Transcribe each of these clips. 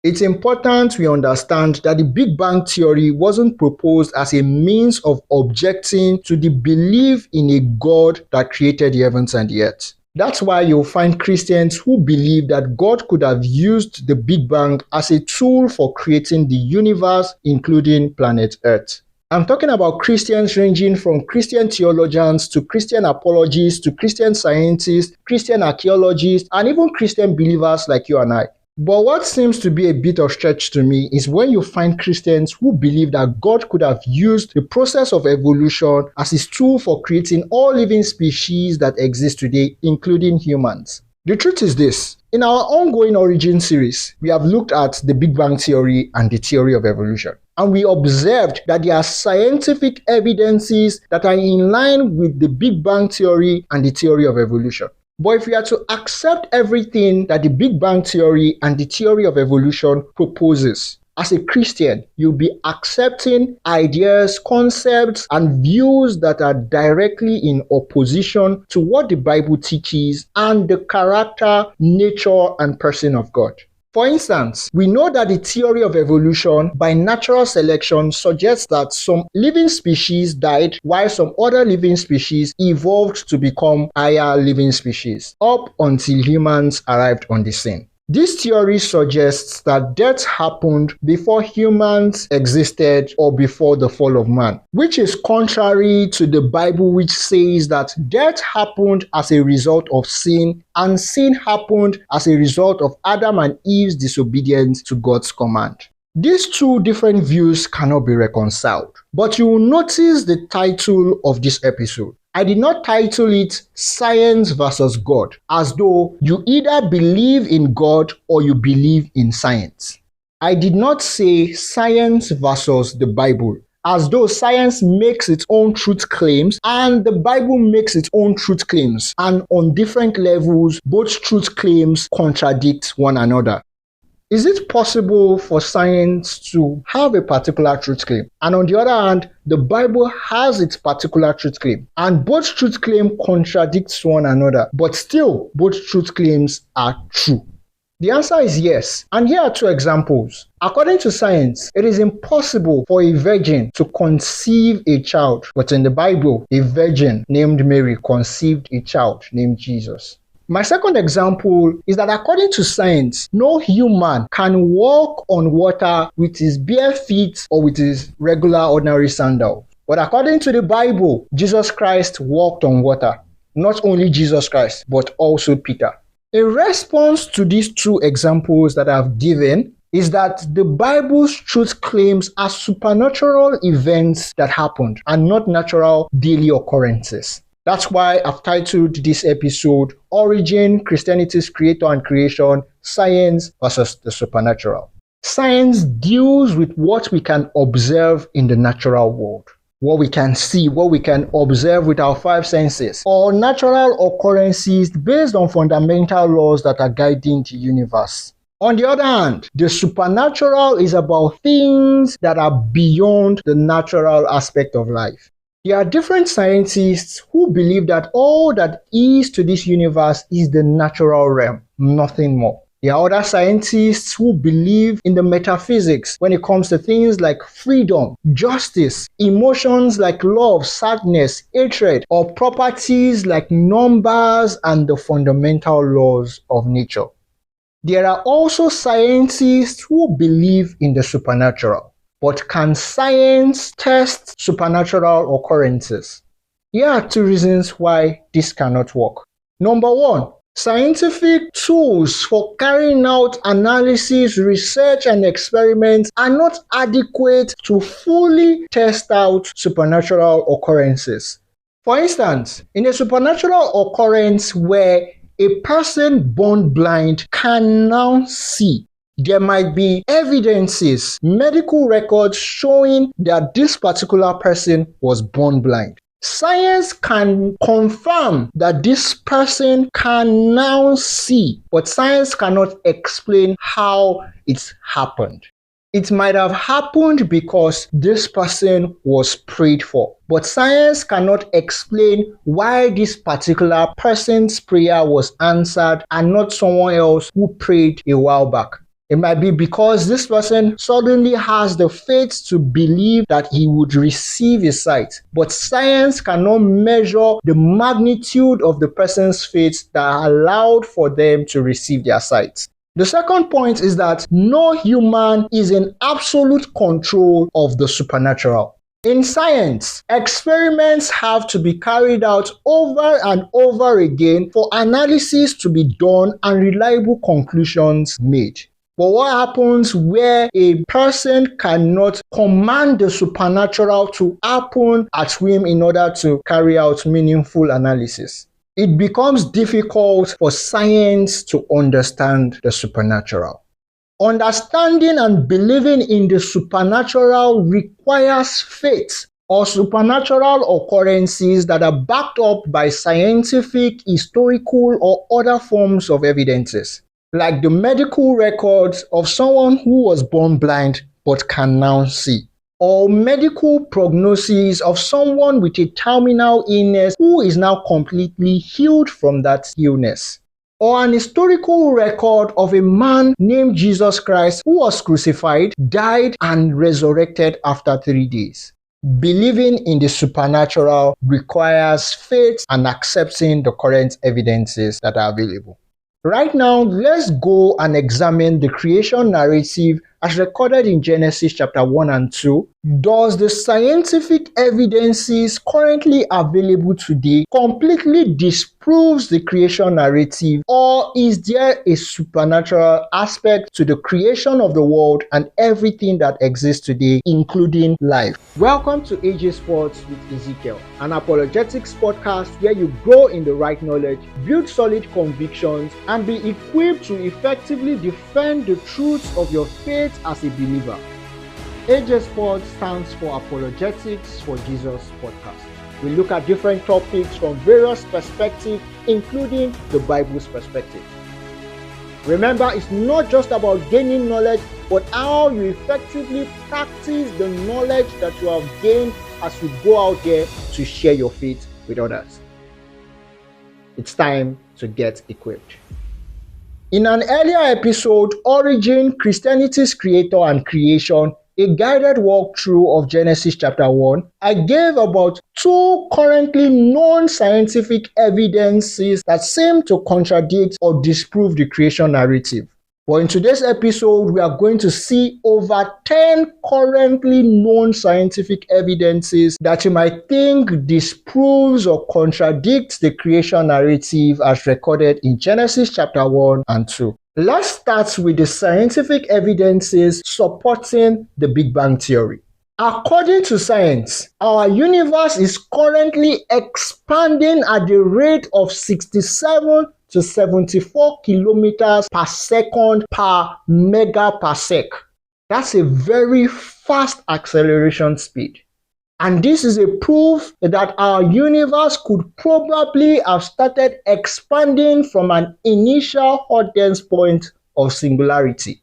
It's important we understand that the Big Bang Theory wasn't proposed as a means of objecting to the belief in a God that created the heavens and the earth. That's why you'll find Christians who believe that God could have used the Big Bang as a tool for creating the universe, including planet Earth. I'm talking about Christians ranging from Christian theologians to Christian apologists to Christian scientists, Christian archaeologists, and even Christian believers like you and I. But what seems to be a bit of stretch to me is when you find Christians who believe that God could have used the process of evolution as his tool for creating all living species that exist today, including humans. The truth is this: in our ongoing origin series, we have looked at the Big Bang Theory and the theory of evolution. And we observed that there are scientific evidences that are in line with the Big Bang Theory and the theory of evolution. But if we are to accept everything that the Big Bang Theory and the theory of evolution proposes, as a Christian, you'll be accepting ideas, concepts, and views that are directly in opposition to what the Bible teaches and the character, nature, and person of God. For instance, we know that the theory of evolution by natural selection suggests that some living species died while some other living species evolved to become higher living species, up until humans arrived on the scene. This theory suggests that death happened before humans existed or before the fall of man, which is contrary to the Bible, which says that death happened as a result of sin and sin happened as a result of Adam and Eve's disobedience to God's command. These two different views cannot be reconciled, but you will notice the title of this episode. I did not title it Science versus God, as though you either believe in God or you believe in science. I did not say science versus the Bible, as though science makes its own truth claims and the Bible makes its own truth claims, and on different levels, both truth claims contradict one another. Is it possible for science to have a particular truth claim? And on the other hand, the Bible has its particular truth claim. And both truth claims contradict one another, but still both truth claims are true. The answer is yes. And here are two examples. According to science, it is impossible for a virgin to conceive a child. But in the Bible, a virgin named Mary conceived a child named Jesus. My second example is that according to science, no human can walk on water with his bare feet or with his regular ordinary sandal. But according to the Bible, Jesus Christ walked on water. Not only Jesus Christ, but also Peter. A response to these two examples that I've given is that the Bible's truth claims are supernatural events that happened and not natural daily occurrences. That's why I've titled this episode Origin, Christianity's Creator and Creation, Science versus the Supernatural. Science deals with what we can observe in the natural world, what we can see, what we can observe with our five senses, or natural occurrences based on fundamental laws that are guiding the universe. On the other hand, the supernatural is about things that are beyond the natural aspect of life. There are different scientists who believe that all that is to this universe is the natural realm, nothing more. There are other scientists who believe in the metaphysics when it comes to things like freedom, justice, emotions like love, sadness, hatred, or properties like numbers and the fundamental laws of nature. There are also scientists who believe in the supernatural. But can science test supernatural occurrences? Here are two reasons why this cannot work. Number one, scientific tools for carrying out analysis, research, and experiments are not adequate to fully test out supernatural occurrences. For instance, in a supernatural occurrence where a person born blind can now see, there might be evidences, medical records showing that this particular person was born blind. Science can confirm that this person can now see, but science cannot explain how it's happened. It might have happened because this person was prayed for, but science cannot explain why this particular person's prayer was answered and not someone else who prayed a while back. It might be because this person suddenly has the faith to believe that he would receive his sight. But science cannot measure the magnitude of the person's faith that allowed for them to receive their sight. The second point is that no human is in absolute control of the supernatural. In science, experiments have to be carried out over and over again for analysis to be done and reliable conclusions made. But what happens where a person cannot command the supernatural to happen at whim in order to carry out meaningful analysis? It becomes difficult for science to understand the supernatural. Understanding and believing in the supernatural requires faith or supernatural occurrences that are backed up by scientific, historical, or other forms of evidences, like the medical records of someone who was born blind but can now see, or medical prognosis of someone with a terminal illness who is now completely healed from that illness, or an historical record of a man named Jesus Christ who was crucified, died, and resurrected after 3 days. Believing in the supernatural requires faith and accepting the current evidences that are available. Right now, let's go and examine the creation narrative as recorded in Genesis chapter 1 and 2. Does the scientific evidences currently available today completely disproves the creation narrative, or is there a supernatural aspect to the creation of the world and everything that exists today, including life? Welcome to AJ Sports with Ezekarel, an apologetics podcast where you grow in the right knowledge, build solid convictions, and be equipped to effectively defend the truths of your faith as a believer. AJ Sports stands for Apologetics for Jesus podcast. We look at different topics from various perspectives, including the Bible's perspective. Remember, it's not just about gaining knowledge, but how you effectively practice the knowledge that you have gained as you go out there to share your faith with others. It's time to get equipped. In an earlier episode, Origin, Christianity's Creator and Creation, a guided walkthrough of Genesis chapter 1, I gave about 2 currently known scientific evidences that seem to contradict or disprove the creation narrative. But in today's episode, we are going to see over 10 currently known scientific evidences that you might think disproves or contradicts the creation narrative as recorded in Genesis chapter 1 and 2. Let's start with the scientific evidences supporting the Big Bang Theory. According to science, our universe is currently expanding at the rate of 67 to 74 kilometers per second per megaparsec. That's a very fast acceleration speed. And this is a proof that our universe could probably have started expanding from an initial hot dense point of singularity.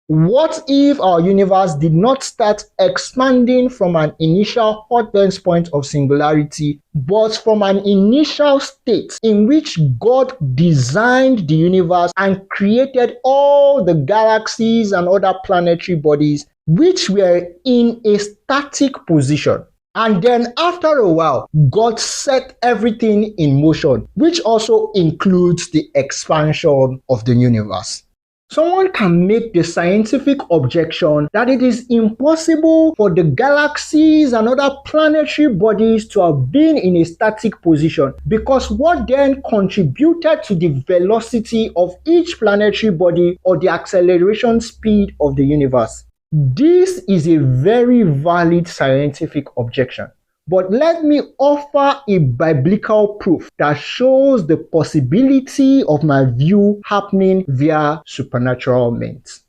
What if our universe did not start expanding from an initial hot dense point of singularity, but from an initial state in which God designed the universe and created all the galaxies and other planetary bodies which were in a static position? And then after a while, God set everything in motion, which also includes the expansion of the universe. Someone can make the scientific objection that it is impossible for the galaxies and other planetary bodies to have been in a static position, because what then contributed to the velocity of each planetary body or the acceleration speed of the universe? This is a very valid scientific objection. But let me offer a biblical proof that shows the possibility of my view happening via supernatural means.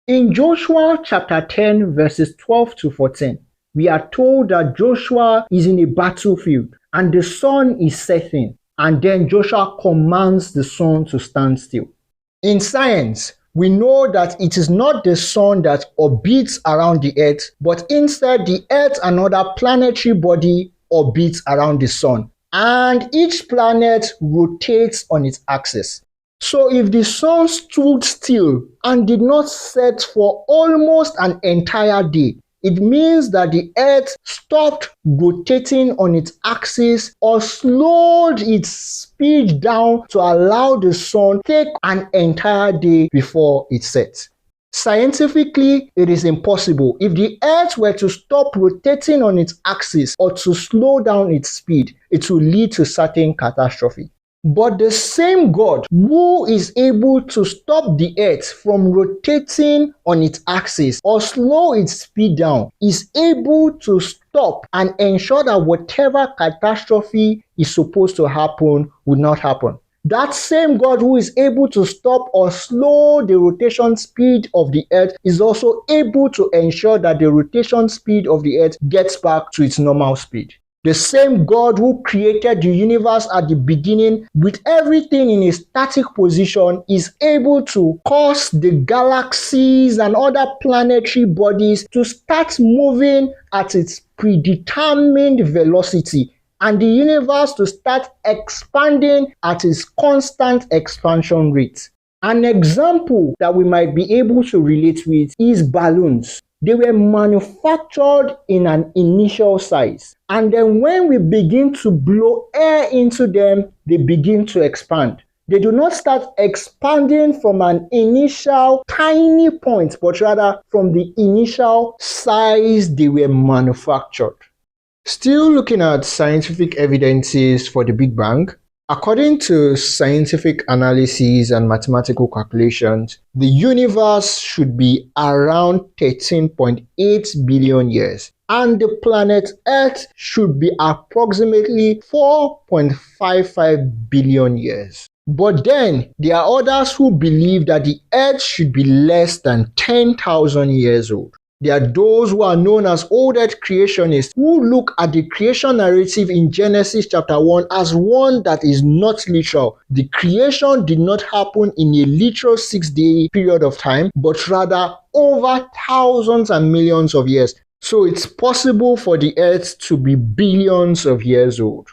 In Joshua chapter 10 verses 12 to 14, we are told that Joshua is in a battlefield and the sun is setting, and then Joshua commands the sun to stand still. In science, we know that it is not the sun that orbits around the earth, but instead the earth and other planetary body orbits around the sun, and each planet rotates on its axis. So if the sun stood still and did not set for almost an entire day, it means that the earth stopped rotating on its axis or slowed its speed down to allow the sun to take an entire day before it sets. Scientifically, it is impossible. If the earth were to stop rotating on its axis or to slow down its speed, it will lead to certain catastrophe. But the same God who is able to stop the earth from rotating on its axis or slow its speed down is able to stop and ensure that whatever catastrophe is supposed to happen will not happen. That same God who is able to stop or slow the rotation speed of the earth is also able to ensure that the rotation speed of the earth gets back to its normal speed. The same God who created the universe at the beginning with everything in a static position is able to cause the galaxies and other planetary bodies to start moving at its predetermined velocity and the universe to start expanding at its constant expansion rate. An example that we might be able to relate with is balloons. They were manufactured in an initial size, and then when we begin to blow air into them, they begin to expand. They do not start expanding from an initial tiny point, but rather from the initial size they were manufactured. Still looking at scientific evidences for the Big Bang, according to scientific analysis and mathematical calculations, the universe should be around 13.8 billion years, and the planet Earth should be approximately 4.55 billion years. But then, there are others who believe that the Earth should be less than 10,000 years old. There are those who are known as old earth creationists who look at the creation narrative in Genesis chapter 1 as one that is not literal. The creation did not happen in a literal 6-day period of time, but rather over thousands and millions of years. So it's possible for the earth to be billions of years old.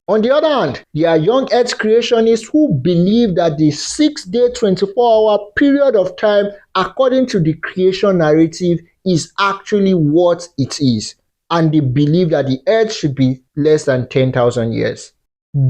On the other hand, there are young earth creationists who believe that the 6-day, 24-hour period of time, according to the creation narrative, is actually what it is, and they believe that the earth should be less than 10,000 years.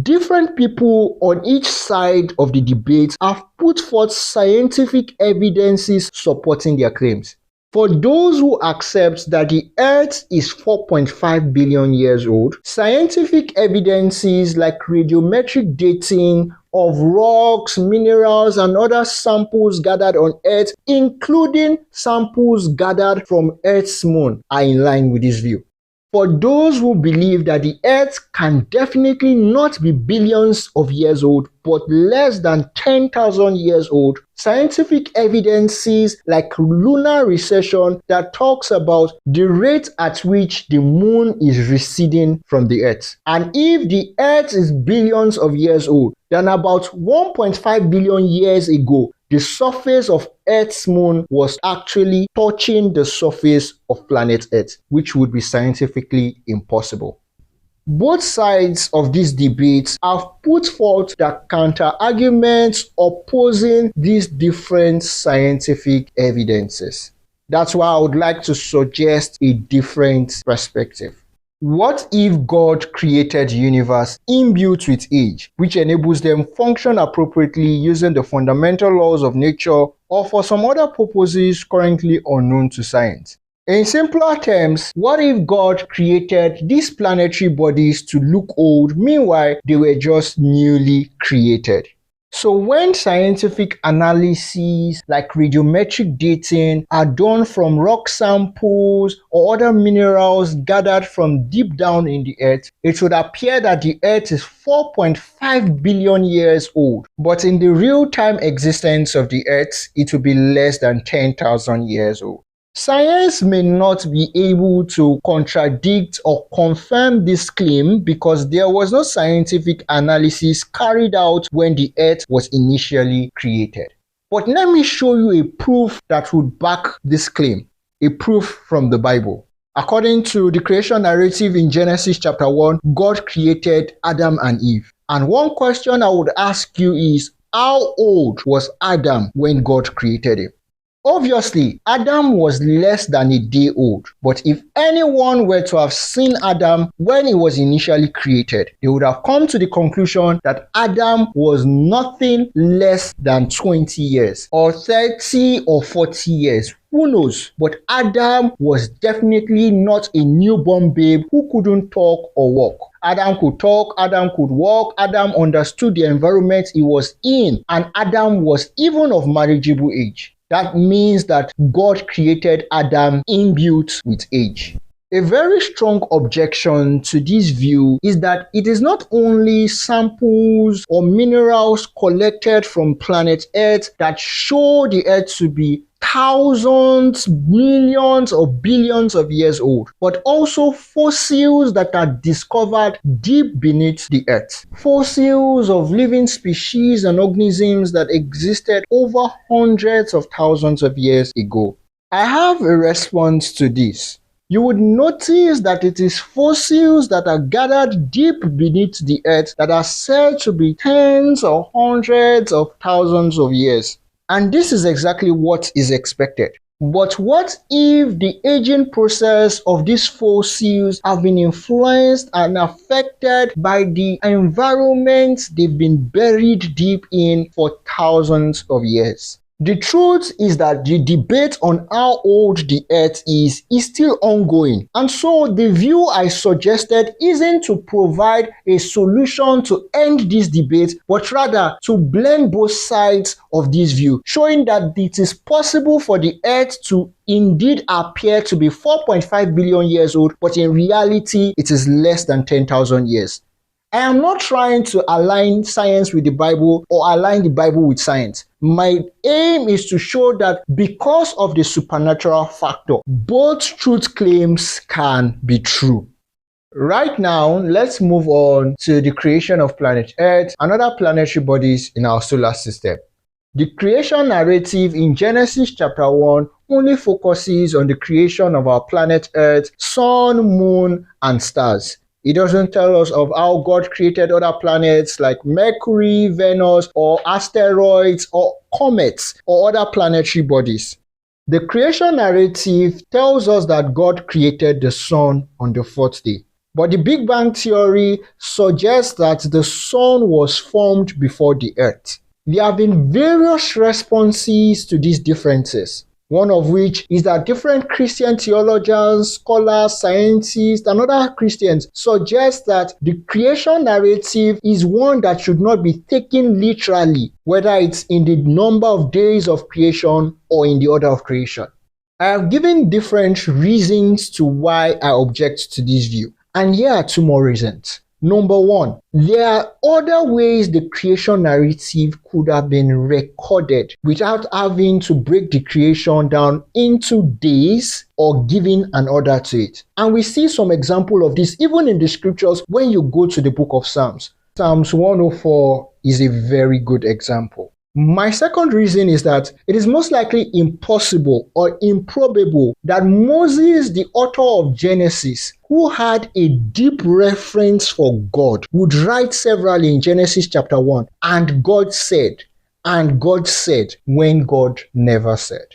Different people on each side of the debate have put forth scientific evidences supporting their claims. For those who accept that the Earth is 4.5 billion years old, scientific evidences like radiometric dating of rocks, minerals, and other samples gathered on Earth, including samples gathered from Earth's moon, are in line with this view. For those who believe that the Earth can definitely not be billions of years old, but less than 10,000 years old, scientific evidences like lunar recession that talks about the rate at which the moon is receding from the Earth. And if the Earth is billions of years old, then about 1.5 billion years ago, the surface of Earth's moon was actually touching the surface of planet Earth, which would be scientifically impossible. Both sides of this debate have put forth their counter-arguments opposing these different scientific evidences. That's why I would like to suggest a different perspective. What if God created the universe imbued with age, which enables them function appropriately using the fundamental laws of nature or for some other purposes currently unknown to science? In simpler terms, what if God created these planetary bodies to look old, meanwhile they were just newly created? So when scientific analyses like radiometric dating are done from rock samples or other minerals gathered from deep down in the earth, it would appear that the earth is 4.5 billion years old. But in the real-time existence of the earth, it will be less than 10,000 years old. Science may not be able to contradict or confirm this claim because there was no scientific analysis carried out when the earth was initially created. But let me show you a proof that would back this claim, a proof from the Bible. According to the creation narrative in Genesis chapter 1, God created Adam and Eve. And one question I would ask you is, how old was Adam when God created him? Obviously, Adam was less than a day old, but if anyone were to have seen Adam when he was initially created, they would have come to the conclusion that Adam was nothing less than 20 years, or 30 or 40 years. Who knows? But Adam was definitely not a newborn babe who couldn't talk or walk. Adam could talk, Adam could walk, Adam understood the environment he was in, and Adam was even of marriageable age. That means that God created Adam imbued with age. A very strong objection to this view is that it is not only samples or minerals collected from planet Earth that show the Earth to be thousands, millions, or billions of years old, but also fossils that are discovered deep beneath the earth. Fossils of living species and organisms that existed over hundreds of thousands of years ago. I have a response to this. You would notice that it is fossils that are gathered deep beneath the earth that are said to be tens or hundreds of thousands of years. And this is exactly what is expected. But what if the aging process of these fossils have been influenced and affected by the environment they've been buried deep in for thousands of years? The truth is that the debate on how old the earth is still ongoing, and so the view I suggested isn't to provide a solution to end this debate, but rather to blend both sides of this view, showing that it is possible for the earth to indeed appear to be 4.5 billion years old, but in reality it is less than 10,000 years. I am not trying to align science with the Bible or align the Bible with science. My aim is to show that because of the supernatural factor, both truth claims can be true. Right now, let's move on to the creation of planet Earth and other planetary bodies in our solar system. The creation narrative in Genesis chapter 1 only focuses on the creation of our planet Earth, sun, moon, and stars. It doesn't tell us of how God created other planets like Mercury, Venus, or asteroids, or comets, or other planetary bodies. The creation narrative tells us that God created the sun on the fourth day. But the Big Bang theory suggests that the sun was formed before the earth. There have been various responses to these differences. One of which is that different Christian theologians, scholars, scientists, and other Christians suggest that the creation narrative is one that should not be taken literally, whether it's in the number of days of creation or in the order of creation. I have given different reasons to why I object to this view, and here are two more reasons. Number one, there are other ways the creation narrative could have been recorded without having to break the creation down into days or giving an order to it. And we see some example of this even in the scriptures when you go to the book of Psalms. Psalms 104 is a very good example. My second reason is that it is most likely impossible or improbable that Moses, the author of Genesis, who had a deep reverence for God, would write severally in Genesis chapter 1, and God said, when God never said.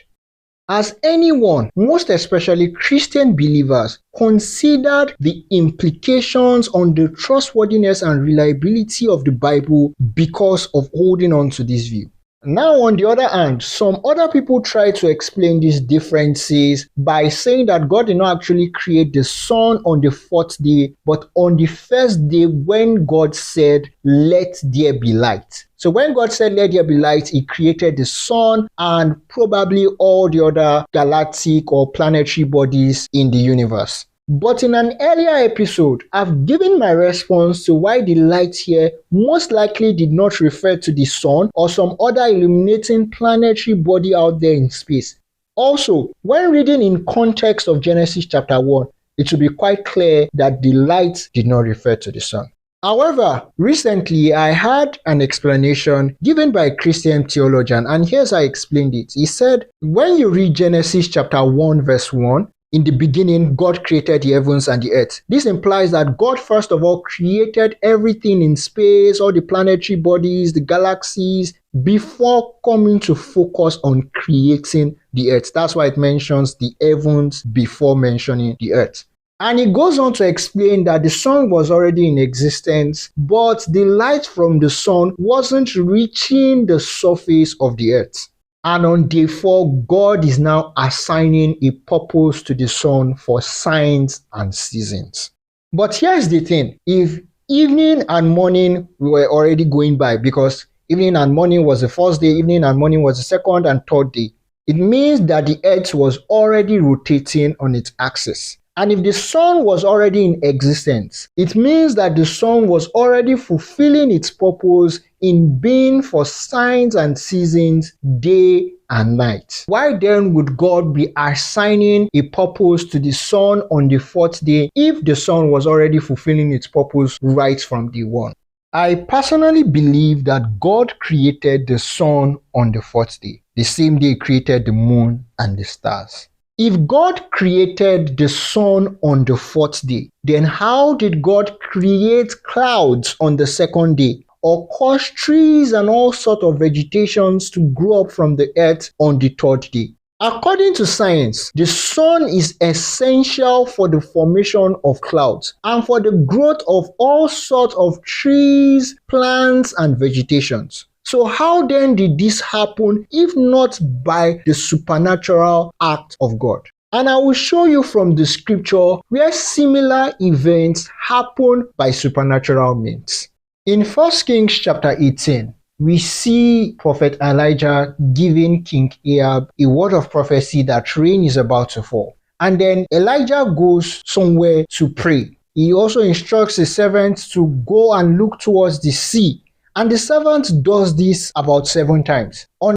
Has anyone, most especially Christian believers, considered the implications on the trustworthiness and reliability of the Bible because of holding on to this view? Now, on the other hand, some other people try to explain these differences by saying that God did not actually create the sun on the fourth day, but on the first day when God said, "Let there be light." So when God said, "Let there be light," He created the sun and probably all the other galactic or planetary bodies in the universe. But in an earlier episode, I've given my response to why the light here most likely did not refer to the sun or some other illuminating planetary body out there in space. Also, when reading in context of Genesis chapter 1, it will be quite clear that the light did not refer to the sun. However, recently I had an explanation given by a Christian theologian, and here's how I explained it. He said, when you read Genesis chapter 1 verse 1, in the beginning, God created the heavens and the earth. This implies that God first of all created everything in space, all the planetary bodies, the galaxies, before coming to focus on creating the earth. That's why it mentions the heavens before mentioning the earth. And it goes on to explain that the sun was already in existence, but the light from the sun wasn't reaching the surface of the earth. And on day 4, God is now assigning a purpose to the sun for signs and seasons. But here's the thing, if evening and morning were already going by, because evening and morning was the first day, evening and morning was the second and third day, it means that the earth was already rotating on its axis. And if the sun was already in existence, it means that the sun was already fulfilling its purpose in being for signs and seasons, day and night. Why then would God be assigning a purpose to the sun on the 4th day if the sun was already fulfilling its purpose right from day 1? I personally believe that God created the sun on the 4th day, the same day He created the moon and the stars. If God created the sun on the 4th day, then how did God create clouds on the 2nd day, or cause trees and all sorts of vegetations to grow up from the earth on the 3rd day? According to science, the sun is essential for the formation of clouds and for the growth of all sorts of trees, plants, and vegetations. So how then did this happen if not by the supernatural act of God? And I will show you from the scripture where similar events happen by supernatural means. In 1 Kings chapter 18, we see Prophet Elijah giving King Ahab a word of prophecy that rain is about to fall. And then Elijah goes somewhere to pray. He also instructs his servants to go and look towards the sea. And the servant does this about 7 times. On